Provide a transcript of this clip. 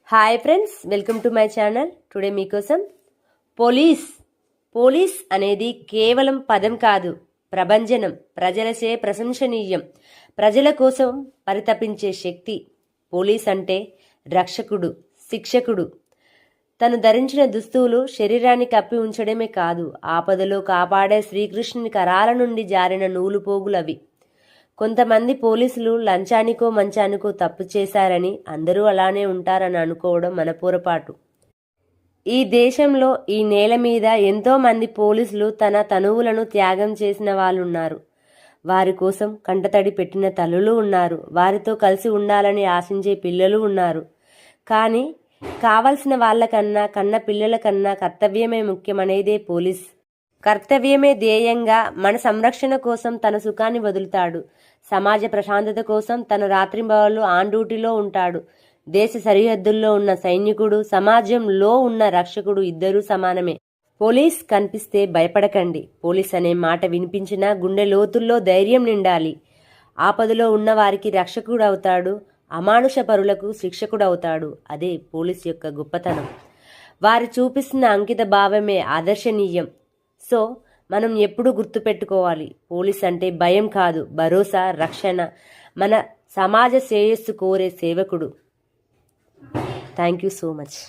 Hi friends, welcome to my channel. Today మీకోసం police అనేది కేవలం పదం కాదు, ప్రభంజనం. ప్రజలచే ప్రశంసనీయం, ప్రజల కోసం పరితపించే శక్తి. పోలీస్ అంటే రక్షకుడు, శిక్షకుడు. తను ధరించిన దుస్తులు శరీరాన్ని కప్పి ఉంచడమే కాదు, ఆపదలో కాపాడే శ్రీకృష్ణుని కరాల నుండి జారిన నూలు పోగులవి. కొంతమంది పోలీసులు లంచానికో మంచానికో తప్పు చేశారని అందరూ అలానే ఉంటారని అనుకోవడం మన పొరపాటు. ఈ దేశంలో, ఈ నేల మీద ఎంతో మంది పోలీసులు తన తనువులను త్యాగం చేసిన వాళ్ళున్నారు. వారి కోసం కంటతడి పెట్టిన తల్లులు ఉన్నారు. వారితో కలిసి ఉండాలని ఆశించే పిల్లలు ఉన్నారు. కానీ కావలసిన వాళ్ళకన్నా, కన్న పిల్లల కన్నా కర్తవ్యమే ముఖ్యమనేదే పోలీస్. కర్తవ్యమే ధ్యేయంగా మన సంరక్షణ కోసం తన సుఖాన్ని వదులుతాడు. సమాజ ప్రశాంతత కోసం తన రాత్రింబవళ్ళు ఆన్ డ్యూటీలో ఉంటాడు. దేశ సరిహద్దుల్లో ఉన్న సైనికుడు, సమాజంలో ఉన్న రక్షకుడు ఇద్దరూ సమానమే. పోలీస్ కనిపిస్తే భయపడకండి. పోలీస్ అనే మాట వినిపించినా గుండె లోతుల్లో ధైర్యం నిండాలి. ఆపదలో ఉన్న వారికి రక్షకుడు అవుతాడు, అమానుష పరులకు శిక్షకుడు అవుతాడు. అదే పోలీస్ యొక్క గొప్పతనం. వారు చూపిస్తున్న అంకిత భావమే ఆదర్శనీయం. సో మనం ఎప్పుడూ గుర్తుపెట్టుకోవాలి, పోలీస్ అంటే భయం కాదు, భరోసా, రక్షణ, మన సమాజ శ్రేయస్సు కోరే సేవకుడు. Thank you so much.